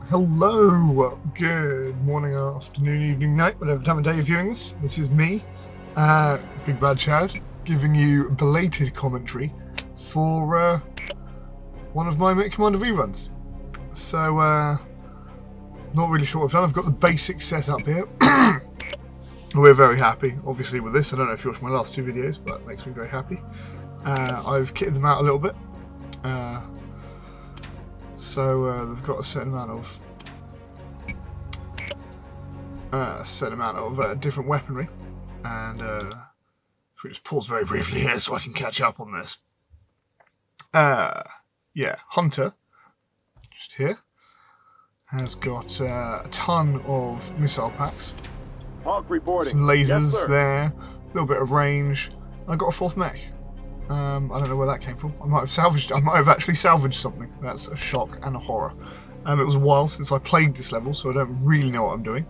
Hello, good morning, afternoon, evening, night, whatever time of day you're viewing this. This is me, Big Bad Chad, giving you belated commentary for one of my Mechcommander reruns. So, not really sure what I've done. I've got the basic setup here. We're very happy, obviously, with this. I don't know if you watched my last two videos, but it makes me very happy. I've kitted them out a little bit. So they've got a certain amount of different weaponry, and we just pause very briefly here so I can catch up on this. Yeah, Hunter, just here, has got a ton of missile packs, Hawk reporting. some lasers Yes, there, a little bit of range. I got a fourth mech. I don't know where that came from. I might have actually salvaged something. That's a shock and a horror. It was a while since I played this level, so I don't really know what I'm doing.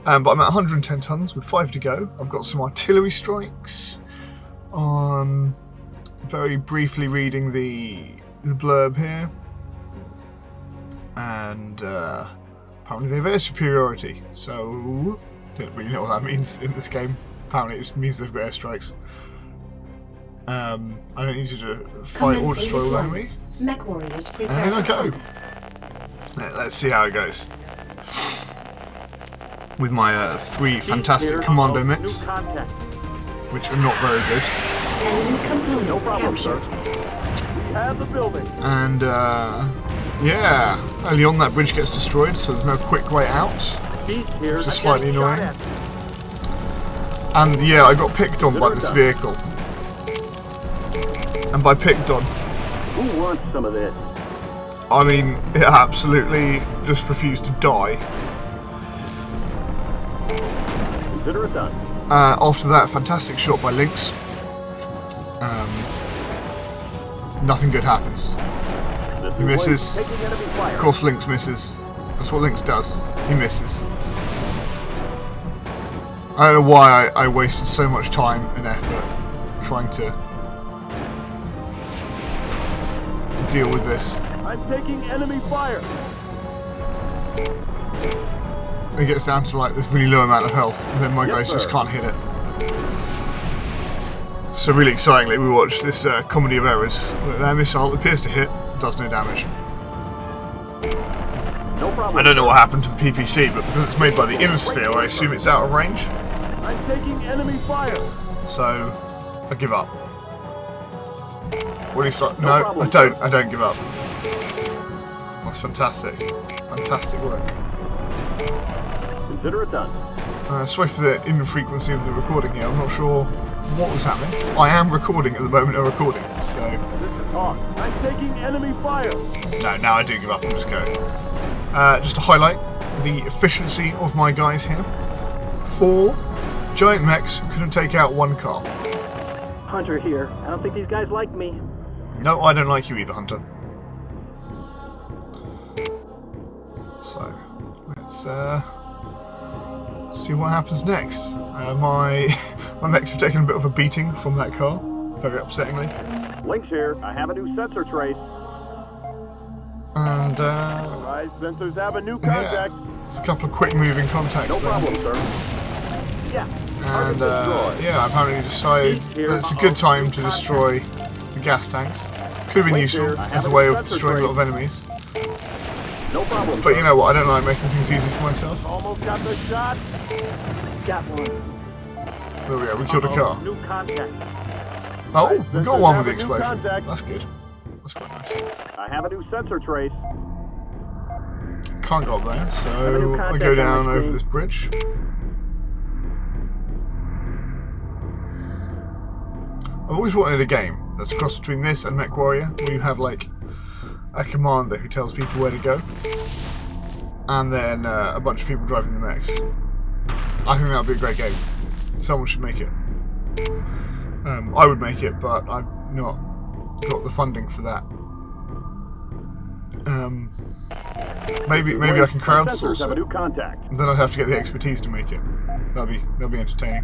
But I'm at 110 tons with 5 to go. I've got some artillery strikes. Very briefly reading the blurb here. And apparently they have air superiority. So, don't really know what that means in this game. Apparently it means they've got airstrikes. I don't need you to fight or destroy all enemies. Mech warriors prepare. And then I go. Let's see how it goes. With my 3 fantastic commando mechs, which are not very good. Enemy components No problem, captured. sir. We have the building. And yeah, early on that bridge gets destroyed, so there's no quick way out, Beast here. which is slightly annoying. And yeah, I got picked on by this vehicle. And by picked on, Who wants some of this? I mean, it absolutely just refused to die. Consider it done. After that fantastic shot by Lynx, nothing good happens. This He is misses. taking enemy fire. Of course Lynx misses. That's what Lynx does. He misses. I don't know why I wasted so much time and effort trying to deal with this. I'm taking enemy fire. It gets down to like this really low amount of health, and then my Yes, guys just sir. can't hit it. So really excitingly, we watched this comedy of errors. Their missile appears to hit, does no damage. No problem. I don't know what happened to the PPC, but because it's made by the Innosphere, I assume it's out of range. I'm taking enemy fire. So I give up. What do you start? No No, problem, I don't give up. That's fantastic. Fantastic work. Consider it done. Sorry for the infrequency of the recording here. I'm not sure what was happening. I am recording at the moment of recording, so... This is Hawk. I'm taking enemy fire. No, now I do give up and just go. Just to highlight the efficiency of my guys here. 4 giant mechs couldn't take out 1 car. Hunter here. I don't think these guys like me. No, I don't like you either, Hunter. So, let's see what happens next. My mechs have taken a bit of a beating from that car, very upsettingly. Lynx here. I have a new sensor trace. And Rise sensors have a new yeah, contact. it's a couple of quick moving contacts No there. problem, sir. Yeah. And Target destroyed. yeah, apparently decided that it's a good time to destroy the gas tanks. Could have been useful as a way of destroying a lot of enemies. No problem. But sir. you know what, I don't like making things easy for myself. Almost got the shot. Got one. There we go, we killed a car. New contact. Oh, we got one with the Have a new explosion. contact. That's good. That's quite nice. I have a new sensor trace. Can't go up there, Have a new so I contact go on down my over screen. this bridge. I've always wanted a game that's a cross between this and Mech Warrior, where you have like a commander who tells people where to go, and then a bunch of people driving the mechs. I think that would be a great game. Someone should make it. I would make it, but I've not got the funding for that. Maybe I can crowdsource Have a it. new contact. Then I'd have to get the expertise to make it. That'll be entertaining.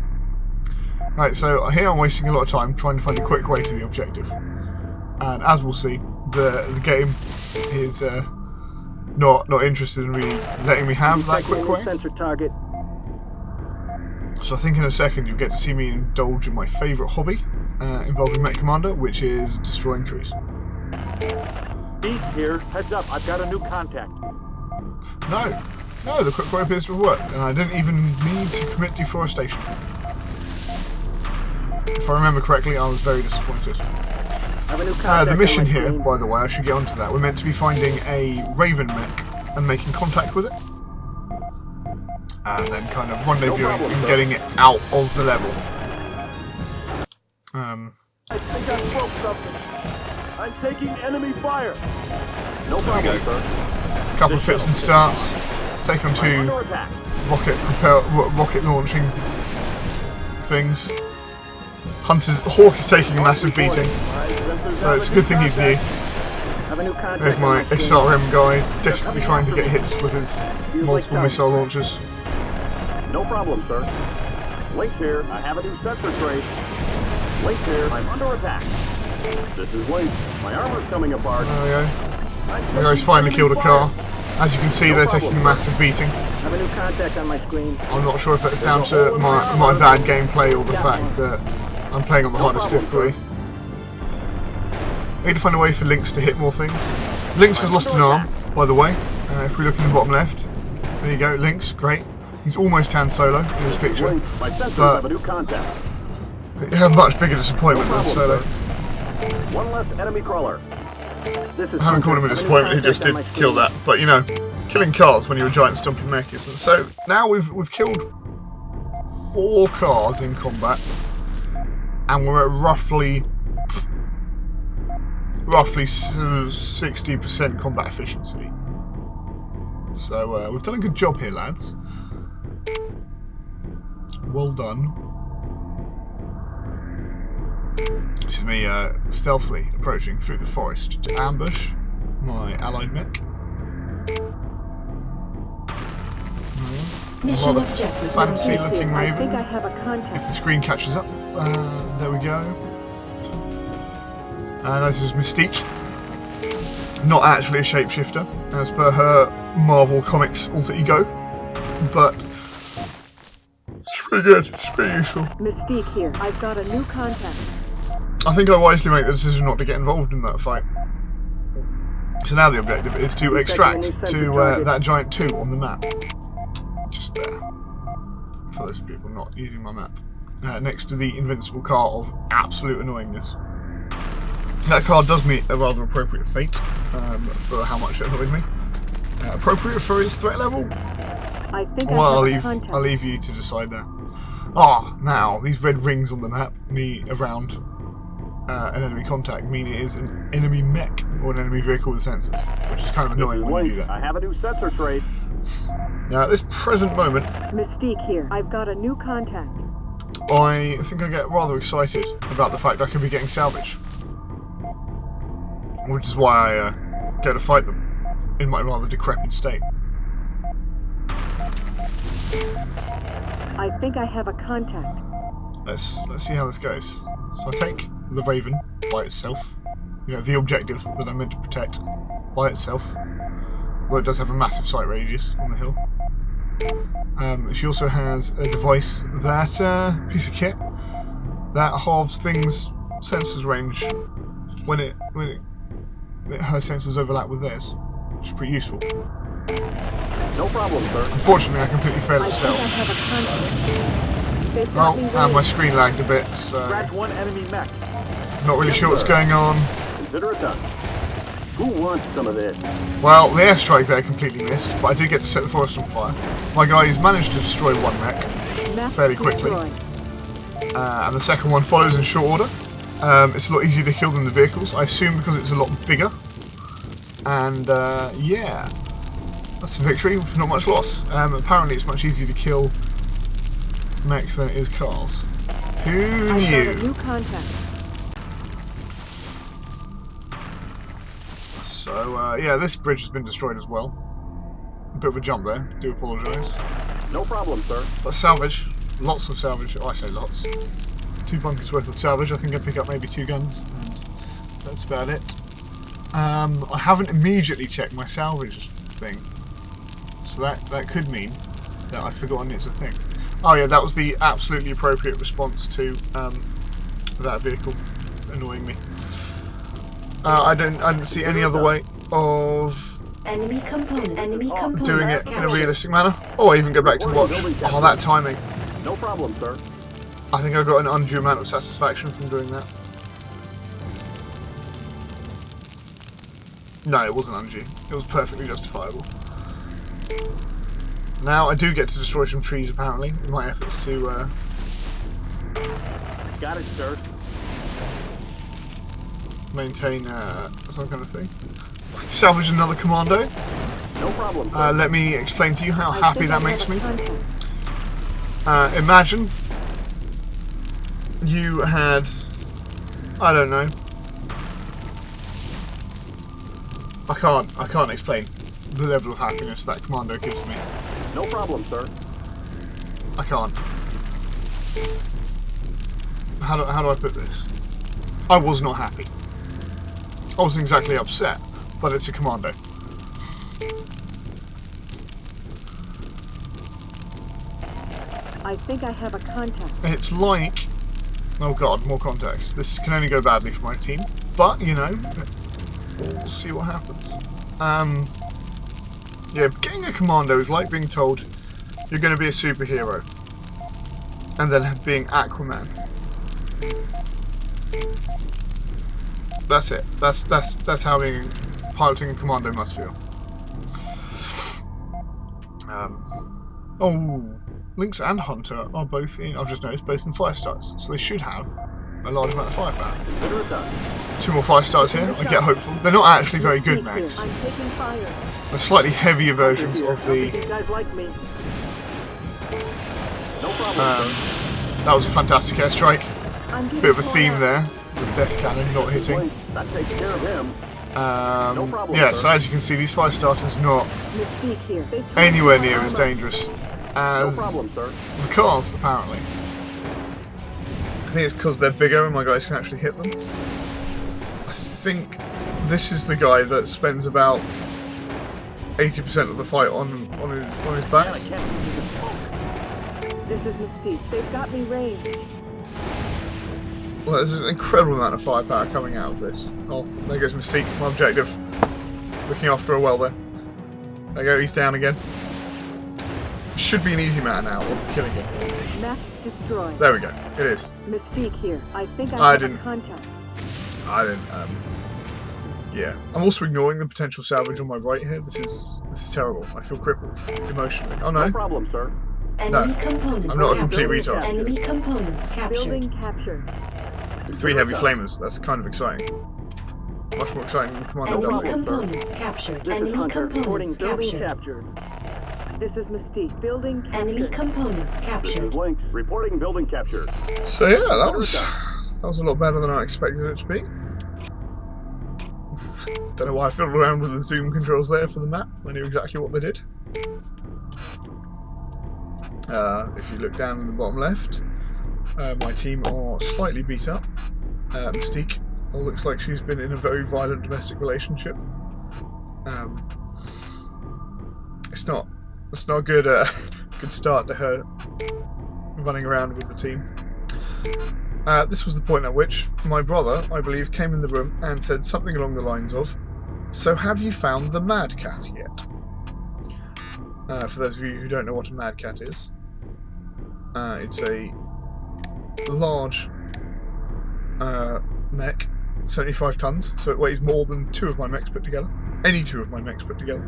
Right, so here I'm wasting a lot of time trying to find a quick way to the objective. And as we'll see, the game is not interested in me letting me have that Detecting quick a new way. sensor target. So I think in a second you'll get to see me indulge in my favourite hobby involving Mechcommander, which is destroying trees. Beast here. Heads up, I've got a new contact. No, the quick way appears to have worked, and I didn't even need to commit deforestation. If I remember correctly, I was very disappointed. I have a new contact The mission on my here, screen. by the way, I should get onto that. We're meant to be finding a Raven mech and making contact with it. And then kind of rendezvousing and getting it out of the level. I think I broke something. I'm taking enemy fire. No There we problem, go. sir. A couple of fits and starts. Take on I'm two under attack. rocket launching things. Hawk is taking a massive beating, so it's a good thing he's new. I have a new contact There's on my screen. SRM guy, desperately trying to get hits with his multiple missile launchers. No problem, sir. Link here. I have a new sensor trace. Link here. I'm under attack. This is Link. My armor's coming apart. There we go. I'm The guy's taking finally enemy killed a car. fire. As you can see, they're taking a massive beating. I have a new contact on my screen. I'm not sure if that's down to my bad gameplay or the fact that I'm playing on the hardest difficulty. I need to find a way for Lynx to hit more things. Lynx has lost an arm, by the way. If we look in the bottom left, there you go, Lynx, great. He's almost Han Solo in this picture, Link, my sensors but have a new contact. a much bigger disappointment than Solo. One less enemy crawler. This is I haven't called him a disappointment, he just did kill that. But you know, killing cars when you're a giant stomping mech isn't. So now we've killed 4 cars in combat, and we're at roughly 60% combat efficiency. So we've done a good job here, lads. Well done. This is me stealthily approaching through the forest to ambush my allied mech. Mission Rather objective fancy complete. looking I think Raven. I have a If contact. the screen catches up, there we go. And this is Mystique. Not actually a shapeshifter, as per her Marvel Comics alter ego, but it's pretty good, it's pretty useful. Mystique here. I've got a new contact. I think I wisely make the decision not to get involved in that fight. So now the objective is to extract to that giant 2 on the map. Just there. For those people not using my map. Next to the invincible car of absolute annoyingness. That car does meet a rather appropriate fate for how much it annoyed me. Appropriate for its threat level? I think Well, I I'll have a contact. leave you to decide that. Now, these red rings on the map mean around an enemy contact mean it is an enemy mech or an enemy vehicle with sensors, which is kind of This annoying is when you do Link. that. I have a new sensor trace. Now, at this present moment, Mystique here. I've got a new contact. I think I get rather excited about the fact I could be getting salvage. Which is why I go to fight them in my rather decrepit state. I think I have a contact. Let's see how this goes. So I take the Raven by itself, you know, the objective that I'm meant to protect by itself. Well, it does have a massive sight radius on the hill. She also has a device, that piece of kit, that halves things' sensors range when her sensors overlap with theirs, which is pretty useful. No problem, sir. Unfortunately, I completely failed I at think I stealth. have a contact. They've Oh, got me and my raised. screen lagged a bit, so Scratch one enemy mech. not really sure what's going on. Consider it done. Who wants some of this? Well, the airstrike there completely missed, but I did get to set the forest on fire. My guys managed to destroy one mech, Map fairly quickly. destroyed. And the second one follows in short order. It's a lot easier to kill than the vehicles, I assume because it's a lot bigger. And yeah, that's a victory with not much loss. Apparently it's much easier to kill mechs than it is cars. Who I've got a knew? new contact. So yeah, this bridge has been destroyed as well. A bit of a jump there, do apologise. No problem, sir. But salvage, lots of salvage, oh, I say lots. 2 bunkers worth of salvage, I think I pick up maybe 2 guns, and that's about it. I haven't immediately checked my salvage thing. So that could mean that I've forgotten it's a thing. Oh yeah, that was the absolutely appropriate response to that vehicle annoying me. I don't see any other way of Enemy component. doing it in a realistic manner. Oh, I even go back to watch. Oh, that timing. No problem, sir. I think I got an undue amount of satisfaction from doing that. No, it wasn't undue. It was perfectly justifiable. Now I do get to destroy some trees, apparently, in my efforts to Got it, sir. maintain some kind of thing. Salvage another commando. No problem, sir. Let me explain to you how I happy think that I makes have a me. contact. Imagine you had, I don't know, I can't explain the level of happiness that commando gives me. No problem, sir. I can't. How do I put this? I was not happy. I wasn't exactly upset, but it's a commando. I think I have a contact. It's like, oh god, more context. This can only go badly for my team, but you know, we'll see what happens. Yeah, getting a commando is like being told you're going to be a superhero, and then being Aquaman. That's it. That's how being piloting a commando must feel. Oh, Lynx and Hunter are both in. I've just noticed both in 5 stars, so they should have a large amount of firepower. Consider it done. 2 more 5 stars here. I get hopeful. They're not actually very good, Speak here. mates. I'm taking fire. They're slightly heavier versions Here. of I don't think the. these guys like me. No problem, sir. That was a fantastic airstrike. I'm getting Bit of a torn theme up. there. The death cannon not hitting. That takes care of him. No problem, Yeah, sir. so as you can see, these 5 starters not Mystique here. They took anywhere my near as armor. dangerous No as problem, sir. the cars, apparently. I think it's because they're bigger and my guys can actually hit them. I think this is the guy that spends about 80% of the fight on his Man, I back. can't believe the smoke. This is Mystique. They've got me ranged. Well, there's an incredible amount of firepower coming out of this. Oh, there goes Mystique, my objective. Looking after her well there. There you go, he's down again. Should be an easy matter now of killing him. Mech destroyed. There we go, it is. Mystique here. I think I I have didn't- a contact. I didn't, yeah. I'm also ignoring the potential salvage on my right here. This is terrible. I feel crippled emotionally. Oh No no, problem, sir. Enemy components I'm not a captured. complete retard. Enemy components captured. Building captured. 3 heavy flamers, that's kind of exciting. Much more exciting than Commander Enemy Delta. components captured. This is Enemy Hunter. Reporting components building captured. captured. This is Mystique. Building captured. Enemy components This is captured. Lynx. Reporting building captured. So yeah, that was a lot better than I expected it to be. Don't know why I fiddled around with the zoom controls there for the map. I knew exactly what they did. If you look down in the bottom left, my team are slightly beat up. Mystique looks like she's been in a very violent domestic relationship. It's not a good good start to her running around with the team. This was the point at which my brother, I believe, came in the room and said something along the lines of, "So have you found the Mad Cat yet?" For those of you who don't know what a Mad Cat is, it's a large mech, 75 tons, so it weighs more than 2 of my mechs put together. Any 2 of my mechs put together.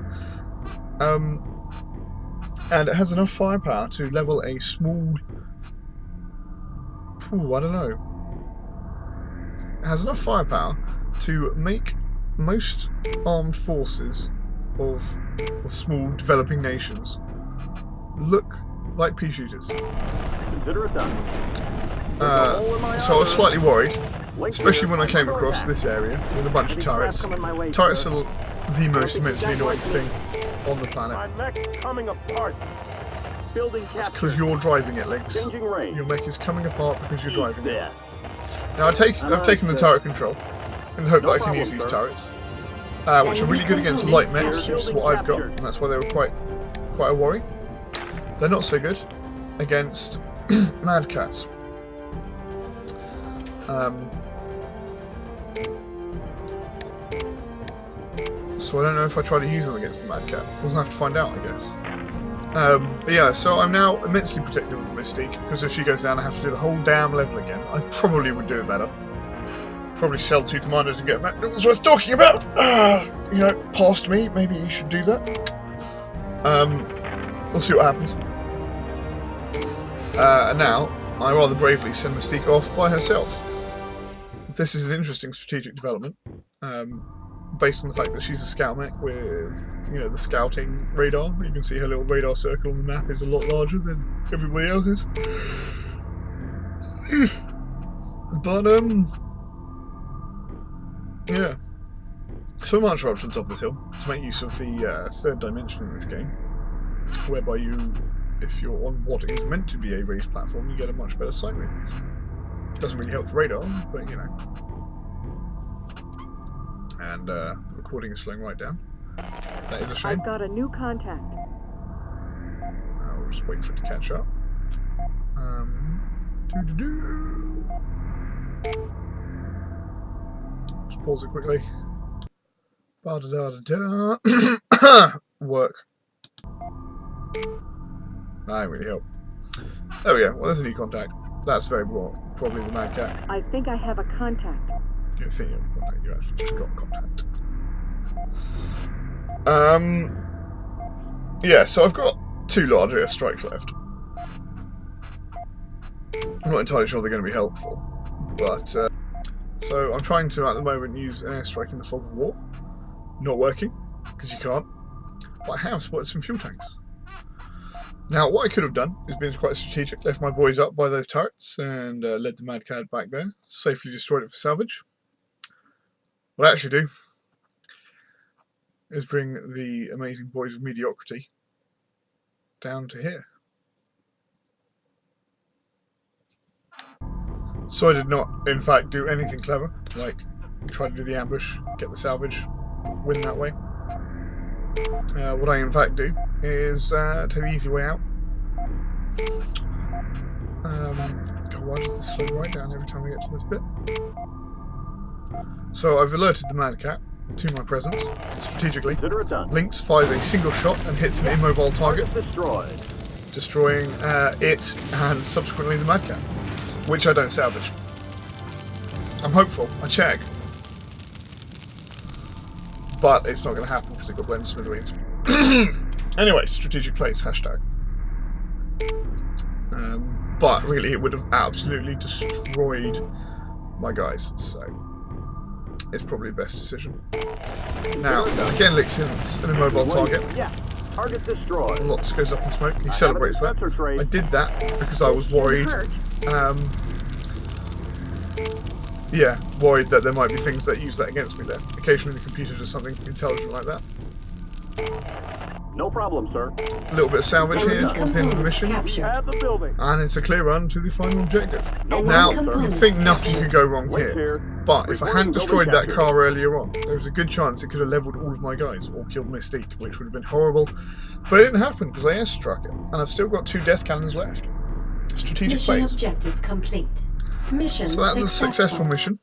And it has enough firepower to level a small... I don't know. It has enough firepower to make most armed forces of small developing nations look like pea shooters. Consider it done. So I was slightly worried, Lynx especially here. when I I'm came under across attack. this area with a bunch of Heavy crap turrets. coming my way, Turrets sir. are the most immensely annoying thing on the My planet. mech's coming apart. Building That's captured. because you're driving it, Lynx. Changing range. Your mech is coming apart because you're driving it. Yeah. Now I've taken the turret control in the hope No that I can problem, use these sir. turrets. which are really good against light mechs, which is what I've got, and that's why they were quite a worry. They're not so good against mad cats. So I don't know if I try to use them against the mad cat. We'll have to find out, I guess. But yeah, so I'm now immensely protected with the Mystique, because if she goes down I have to do the whole damn level again. I probably would do it better. Probably sell 2 commanders and get back. It was worth talking about! You know, past me, maybe you should do that. We'll see what happens. And now, I rather bravely send Mystique off by herself. This is an interesting strategic development, based on the fact that she's a scout mech with, you know, the scouting radar. You can see her little radar circle on the map is a lot larger than everybody else's. But, yeah. So much are up to the top of this hill to make use of the 3rd dimension in this game, whereby you, if you're on what is meant to be a raised platform, you get a much better sight radius. Doesn't really help for radar, but you know. And the recording is slowing right down. That is a shame. I've got a new contact. I'll just wait for it to catch up. Just pause it quickly. Ba-da-da-da-da. Work. That didn't really help. There we go. Well, there's a new contact. That's very well, probably the mad cat. I think I have a contact. You think you have a contact, you actually just got a contact. Yeah, so I've got 2 large airstrikes left. I'm not entirely sure they're going to be helpful, but so I'm trying to, at the moment, use an airstrike in the fog of war. Not working, because you can't. But I have spotted some fuel tanks. Now, what I could have done is been quite strategic, left my boys up by those turrets and led the mad cat back there, safely destroyed it for salvage. What I actually do is bring the amazing boys of mediocrity down to here. So I did not, in fact, do anything clever, like try to do the ambush, get the salvage, win that way. What I in fact do is take the easy way out. God, why does this slow right down every time we get to this bit? So I've alerted the mad cat to my presence strategically. Lynx fires a single shot and hits an immobile target, destroying it and subsequently the mad cat, which I don't salvage. I'm hopeful. I check. But it's not going to happen because it got blown to smithereens. Anyway, strategic place, hashtag. But really, it would have absolutely destroyed my guys, so it's probably the best decision. Now, again, Lick's an immobile target. Target destroyed. Lots goes up in smoke. He celebrates that. I did that because I was worried. Yeah, worried that there might be things that use that against me there. Occasionally the computer does something intelligent like that. No problem, sir. A little bit of salvage here towards the end of the mission. Have the building. And it's a clear run to the final objective. No Now, problem, you'd think sir. nothing could go wrong Wait here. here. But if I hadn't destroyed that Reporting car earlier on, there was a good chance it could have leveled all of my guys, or killed Mystique, which would have been horrible. But it didn't happen, because I airstruck it. And I've still got 2 death cannons left. Strategic Mission place. objective complete. Mission So that's a successful. successful mission.